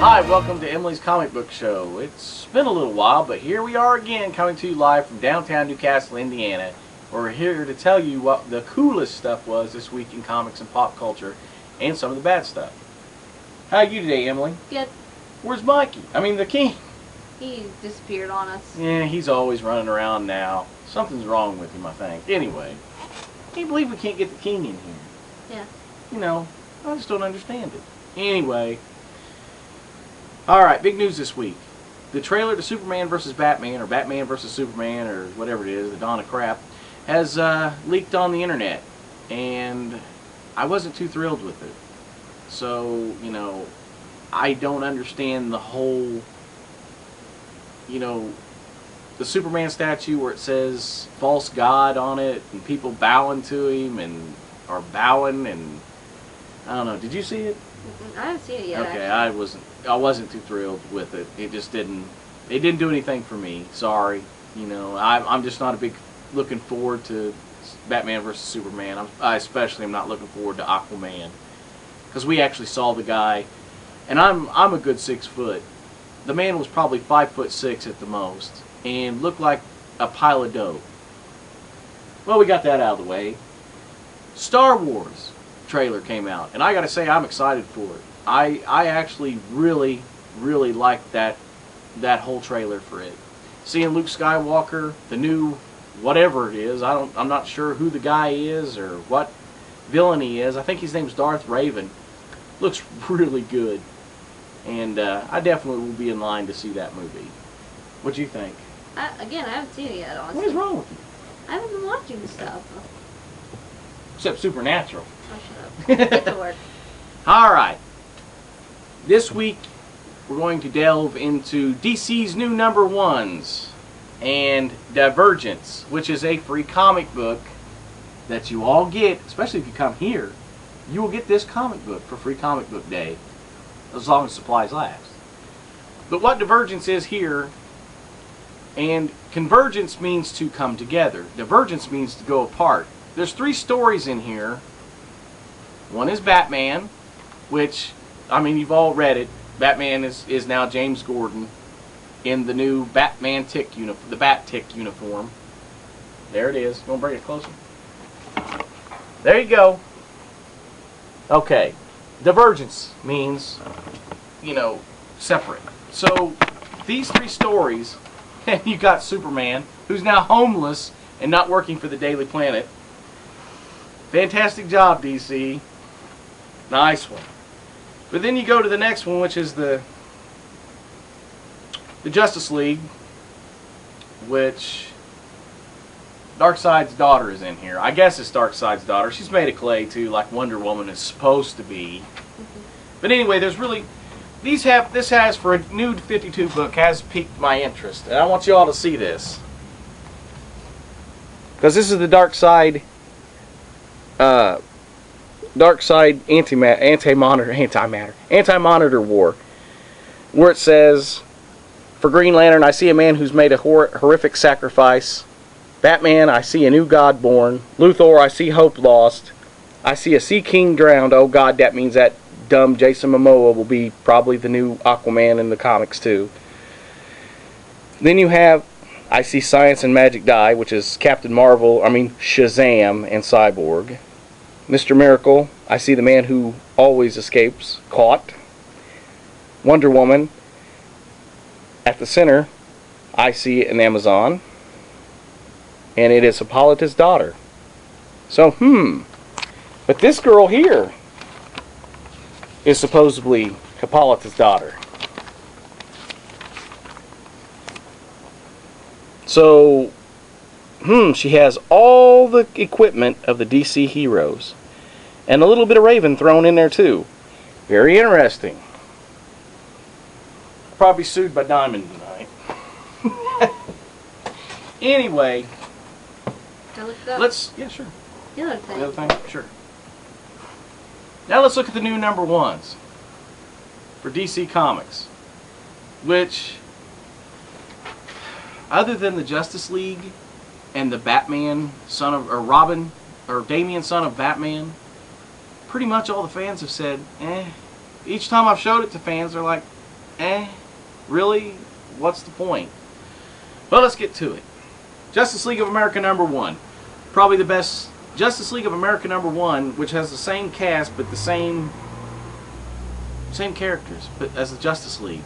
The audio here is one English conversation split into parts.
Hi, welcome to Emily's Comic Book Show. It's been a little while, but here we are again, coming to you live from downtown Newcastle, Indiana. We're here to tell you what the coolest stuff was this week in comics and pop culture, and some of the bad stuff. How are you today, Emily? Good. Where's Mikey? I mean, the king. He disappeared on us. Yeah, he's always running around now. Something's wrong with him, I think. Anyway, can't believe we can't get the king in here. Yeah. You know, I just don't understand it. Anyway. Alright, big news this week. The trailer to Superman vs. Batman, or Batman vs. Superman, or whatever it is, the dawn of crap, has leaked on the internet. And I wasn't too thrilled with it. So, you know, I don't understand the whole, you know, the Superman statue where it says false god on it, and people bowing to him, and are bowing, and I don't know. Did you see it? I haven't seen it yet. Okay, actually. I wasn't too thrilled with it. It just didn't do anything for me. Sorry. You know, I'm just not a big looking forward to Batman versus Superman. I especially am not looking forward to Aquaman, because we actually saw the guy, and I'm a good 6 foot. The man was probably 5'6" at the most, and looked like a pile of dough. Well, we got that out of the way. Star Wars trailer came out, and I gotta say, I'm excited for it. I actually really liked that whole trailer for it. Seeing Luke Skywalker, the new whatever it is, I'm not sure who the guy is or what villain he is. I think his name's Darth Raven. Looks really good, and I definitely will be in line to see that movie. What do you think? Again, I haven't seen it yet, honestly. What is wrong with you? I haven't been watching stuff. Except Supernatural. Oh, shut up. Get to work. Alright. This week, we're going to delve into DC's new #1s and Divergence, which is a free comic book that you all get, especially if you come here. You will get this comic book for Free Comic Book Day, as long as supplies last. But what Divergence is here, and convergence means to come together. Divergence means to go apart. There's 3 stories in here. One is Batman, which, I mean, you've all read it. Batman is now James Gordon in the new Batman Tick uniform, the Bat Tick uniform. There it is. You want to bring it closer? There you go. Okay. Divergence means, you know, separate. So, these 3 stories, and you got Superman, who's now homeless and not working for the Daily Planet. Fantastic job, DC. Nice one. But then you go to the next one, which is the Justice League, which Darkseid's daughter is in here. I guess it's Darkseid's daughter. She's made of clay too, like Wonder Woman is supposed to be. But anyway, there's really this has, for a new 52 book, has piqued my interest, and I want you all to see this, because this is the Darkseid anti-monitor war, where it says, for Green Lantern, I see a man who's made a horrific sacrifice. Batman, I see a new god born. Luthor, I see hope lost. I see a sea king drowned. Oh god, that means that dumb Jason Momoa will be probably the new Aquaman in the comics too. Then you have, I see Science and Magic Die, which is Shazam and Cyborg. Mr. Miracle, I see the man who always escapes, caught. Wonder Woman, at the center, I see an Amazon, and it is Hippolyta's daughter. So, but this girl here is supposedly Hippolyta's daughter. So, she has all the equipment of the DC heroes. And a little bit of Raven thrown in there too. Very interesting. Probably sued by Diamond tonight. Anyway, let's, yeah, sure. The other thing. The other thing? Sure. Now let's look at the new #1s for DC Comics, which, other than the Justice League and the Batman, Robin, or Damian, son of Batman, pretty much all the fans have said, eh. Each time I've showed it to fans, they're like, really? What's the point? Well, let's get to it. Justice League of America #1. Probably the best. Justice League of America #1, which has the same cast but the same characters but as the Justice League.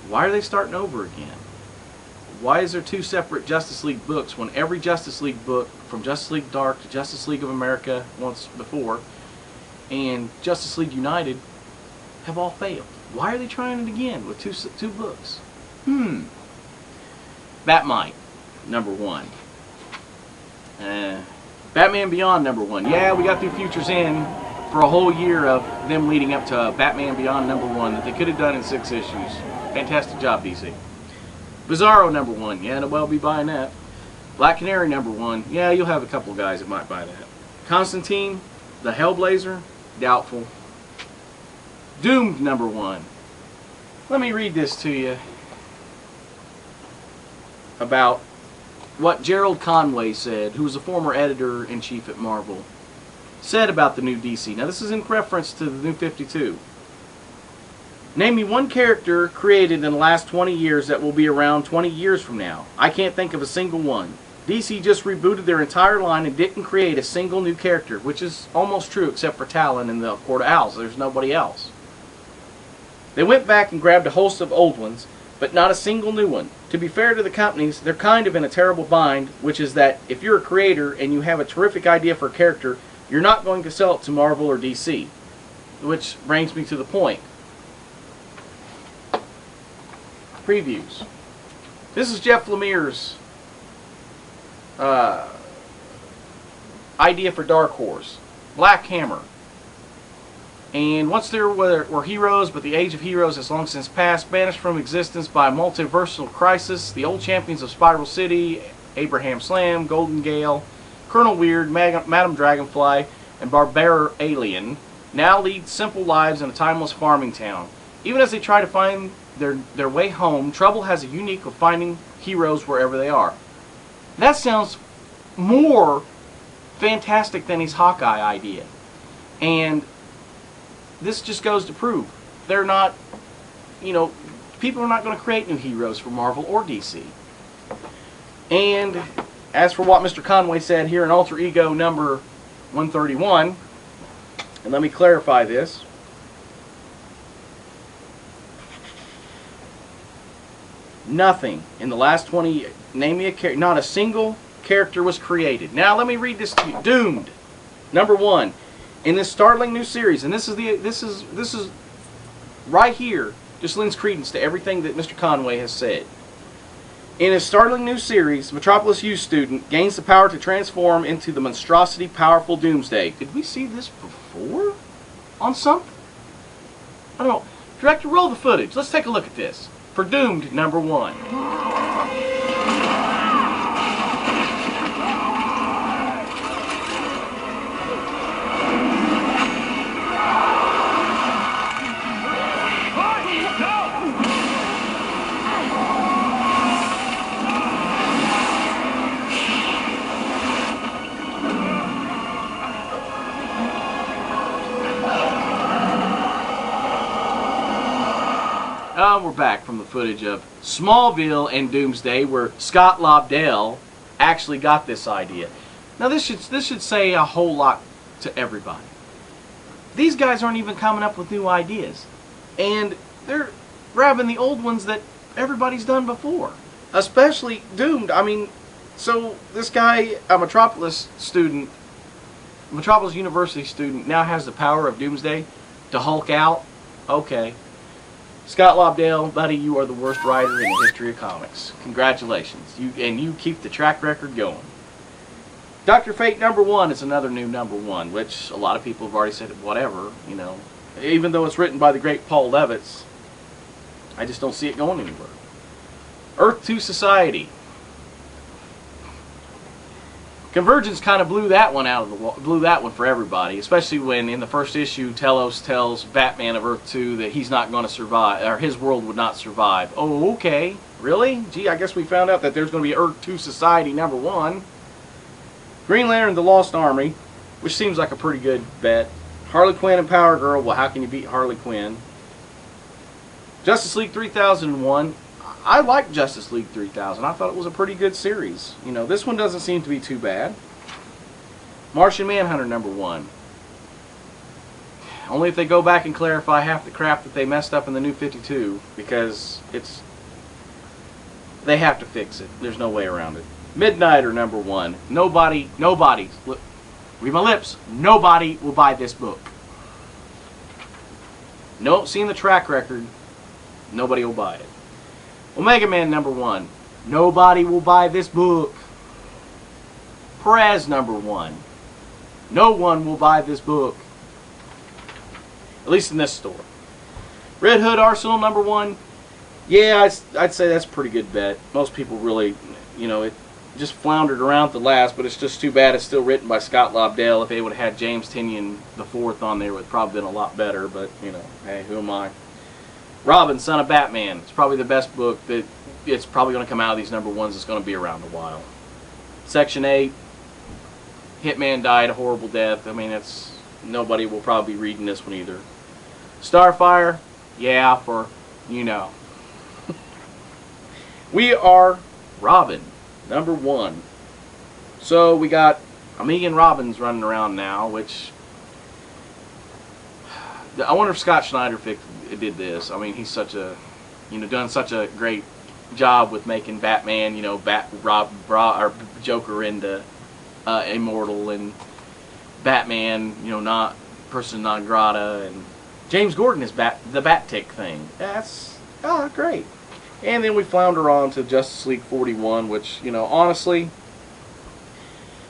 Why are they starting over again? Why is there 2 separate Justice League books when every Justice League book, from Justice League Dark to Justice League of America once before, and Justice League United, have all failed? Why are they trying it again with two books? Batmite, #1. Batman Beyond #1. Yeah, we got through Futures End for a whole year of them leading up to Batman Beyond #1 that they could have done in 6 issues. Fantastic job, DC. Bizarro #1. Yeah, well, be buying that. Black Canary #1. Yeah, you'll have a couple guys that might buy that. Constantine, the Hellblazer, doubtful. Doomed #1. Let me read this to you about what Gerald Conway said, who was a former editor-in-chief at Marvel, said about the new DC. Now, this is in reference to the New 52. Name me one character created in the last 20 years that will be around 20 years from now. I can't think of a single one. DC just rebooted their entire line and didn't create a single new character, which is almost true except for Talon and the Court of Owls. There's nobody else. They went back and grabbed a host of old ones, but not a single new one. To be fair to the companies, they're kind of in a terrible bind, which is that if you're a creator and you have a terrific idea for a character, you're not going to sell it to Marvel or DC. Which brings me to the point. Previews. This is Jeff Lemire's idea for Dark Horse. Black Hammer. And once there were heroes, but the age of heroes has long since passed, banished from existence by a multiversal crisis, the old champions of Spiral City, Abraham Slam, Golden Gale, Colonel Weird, Madam Dragonfly, and Barbara Alien now lead simple lives in a timeless farming town. Even as they try to find their way home, Trouble has a unique of finding heroes wherever they are. That sounds more fantastic than his Hawkeye idea. And this just goes to prove they're not, people are not going to create new heroes for Marvel or DC. And as for what Mr. Conway said here in Alter Ego number 131, and let me clarify this. Nothing in the last 20 years, name me a character, not a single character was created. Now let me read this to you. Doomed, #1. In this startling new series, and this is right here, just lends credence to everything that Mr. Conway has said. In his startling new series, Metropolis U student gains the power to transform into the monstrosity powerful Doomsday. Did we see this before on something? I don't know. Director, roll the footage. Let's take a look at this. For Doomed #1. We're back from the footage of Smallville and Doomsday, where Scott Lobdell actually got this idea. Now this should say a whole lot to everybody. These guys aren't even coming up with new ideas, and they're grabbing the old ones that everybody's done before, especially Doomed. I mean, so this guy, a Metropolis University student, now has the power of Doomsday to Hulk out. Okay. Scott Lobdell, buddy, you are the worst writer in the history of comics. Congratulations. You keep the track record going. Dr. Fate #1 is another new #1, which a lot of people have already said whatever, Even though it's written by the great Paul Levitz, I just don't see it going anywhere. Earth 2 Society. Convergence kind of blew that one for everybody, especially when in the first issue Telos tells Batman of Earth 2 that he's not going to survive, or his world would not survive. Oh, okay. Really? Gee, I guess we found out that there's going to be Earth 2 Society #1. Green Lantern, The Lost Army, which seems like a pretty good bet. Harley Quinn and Power Girl. Well, how can you beat Harley Quinn? Justice League 3001. I like Justice League 3000. I thought it was a pretty good series. You know, this one doesn't seem to be too bad. Martian Manhunter #1. Only if they go back and clarify half the crap that they messed up in the New 52, because they have to fix it. There's no way around it. Midnighter #1. Nobody, look, read my lips, nobody will buy this book. Nope, seeing the track record, nobody will buy it. Omega Man #1. Nobody will buy this book. Perez #1. No one will buy this book. At least in this store. Red Hood Arsenal #1. Yeah, I'd say that's a pretty good bet. Most people really, you know, it just floundered around at the last, but it's just too bad it's still written by Scott Lobdell. If they would have had James Tynion IV on there, it would have probably been a lot better, but, you know, hey, who am I? Robin, Son of Batman. It's probably the best book that it's probably going to come out of these #1s. It's going to be around a while. Section 8. Hitman died a horrible death. I mean, nobody will probably be reading this one either. Starfire. Yeah, for, you know. We Are Robin #1. So we got a million Robins running around now, which I wonder if Scott Schneider did this. I mean, he's such a, you know, done such a great job with making Batman, you know, Joker into immortal, and Batman, you know, not person non grata, and James Gordon is the Bat-Tick thing. That's great. And then we flounder on to Justice League 41, which, you know, honestly,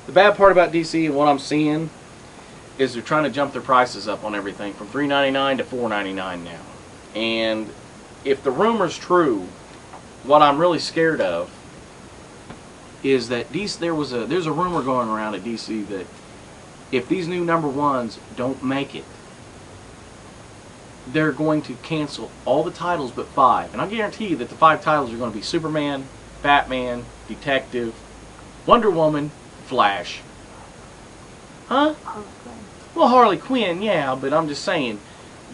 the bad part about DC and what I'm seeing is they're trying to jump their prices up on everything from $3.99 to $4.99 now. And if the rumor's true, what I'm really scared of is that there's a rumor going around at DC that if these new #1s don't make it, they're going to cancel all the titles but 5. And I guarantee you that the 5 titles are going to be Superman, Batman, Detective, Wonder Woman, Flash. Huh? Well, Harley Quinn, yeah, but I'm just saying,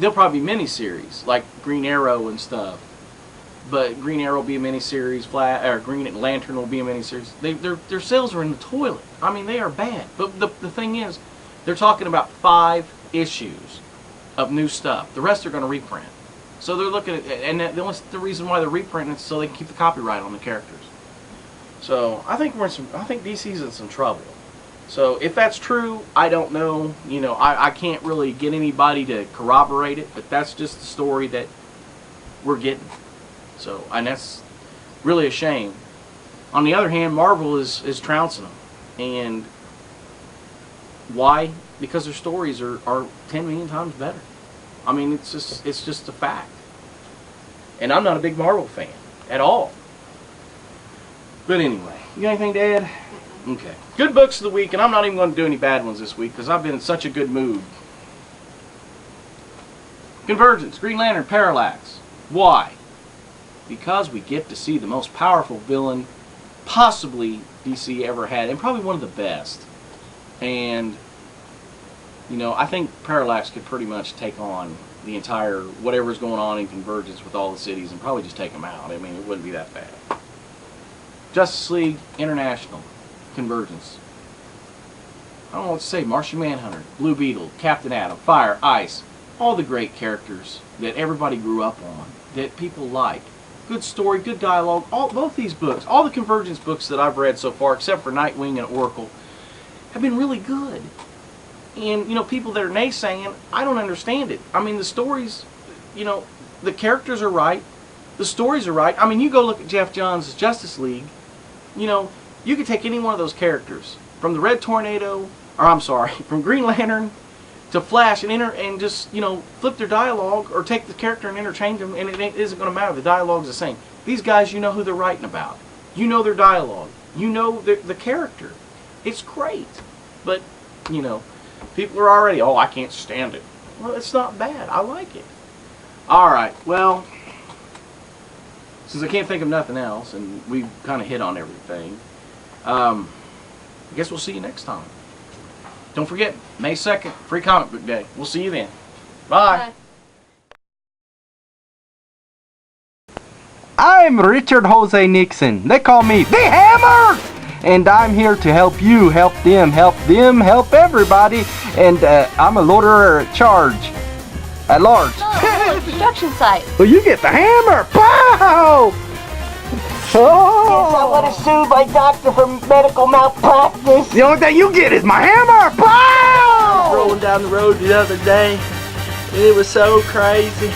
they'll probably be miniseries, like Green Arrow and stuff. But Green Arrow will be a miniseries, Green Lantern will be a miniseries. Their sales are in the toilet. I mean, they are bad. But the thing is, they're talking about 5 issues of new stuff. The rest are going to reprint. So they're looking at, and the reason why they're reprinting is so they can keep the copyright on the characters. So I think DC's in some trouble. So if that's true, I don't know. You know, I can't really get anybody to corroborate it, but that's just the story that we're getting. So, and that's really a shame. On the other hand, Marvel is trouncing them. And why? Because their stories are 10 million times better. I mean, it's just a fact. And I'm not a big Marvel fan at all. But anyway, you got anything to add? Okay. Good books of the week, and I'm not even going to do any bad ones this week because I've been in such a good mood. Convergence, Green Lantern, Parallax. Why? Because we get to see the most powerful villain possibly DC ever had, and probably one of the best. And, you know, I think Parallax could pretty much take on the entire, whatever's going on in Convergence with all the cities, and probably just take them out. I mean, it wouldn't be that bad. Justice League International, Convergence. I don't know what to say. Martian Manhunter, Blue Beetle, Captain Atom, Fire, Ice. All the great characters that everybody grew up on, that people like. Good story, good dialogue. Both these books, all the Convergence books that I've read so far, except for Nightwing and Oracle, have been really good. And, you know, people that are naysaying, I don't understand it. I mean, the stories, you know, the characters are right. The stories are right. I mean, you go look at Jeff Johns' Justice League. You know, you could take any one of those characters, from the Red Tornado, or I'm sorry, from Green Lantern to Flash, and just, you know, flip their dialogue, or take the character and interchange them, and it isn't going to matter. The dialogue's the same. These guys, you know who they're writing about. You know their dialogue. You know the character. It's great. But, you know, people are already, oh, I can't stand it. Well, it's not bad. I like it. Alright, well, since I can't think of nothing else, and we've kind of hit on everything, I guess we'll see you next time. Don't forget, May 2nd, Free Comic Book Day. We'll see you then. Bye. Bye. I'm Richard Jose Nixon. They call me the Hammer! And I'm here to help you, help them, help everybody. And I'm a loader at charge. At large. Oh, construction site. Well, you get the hammer. Pow! Oh! Yes, I want to sue my doctor for medical malpractice. The only thing you get is my hammer. Pow! Rolling down the road the other day, and it was so crazy.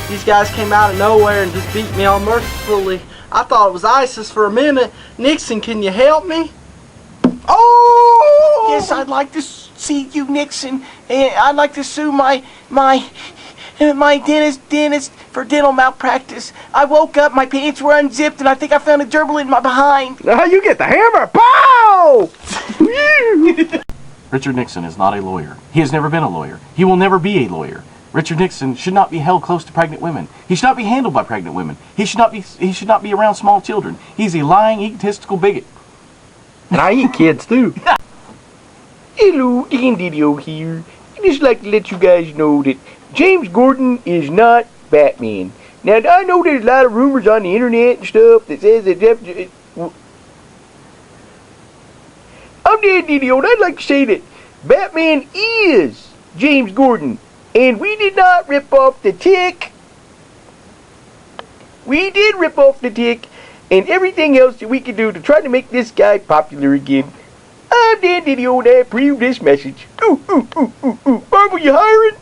These guys came out of nowhere and just beat me all mercifully. I thought it was ISIS for a minute. Nixon, can you help me? Oh! Yes, I'd like to see you, Nixon. And I'd like to sue my dentist for dental malpractice. I woke up, my pants were unzipped, and I think I found a gerbil in my behind. Now you get the hammer. Pow! Richard Nixon is not a lawyer. He has never been a lawyer. He will never be a lawyer. Richard Nixon should not be held close to pregnant women. He should not be handled by pregnant women. He should not be around small children. He's a lying, egotistical bigot. And I eat kids too. Hello, Dan Didio here. I'd just like to let you guys know that James Gordon is not Batman. Now, I know there's a lot of rumors on the internet and stuff that says that I'm Dan Didio, and I'd like to say that Batman is James Gordon. And we did not rip off the Tick. We did rip off the Tick and everything else that we could do to try to make this guy popular again. I'm Dan Didio and I approve this message. Ooh, ooh, ooh, ooh, ooh. Marvel, you hiring?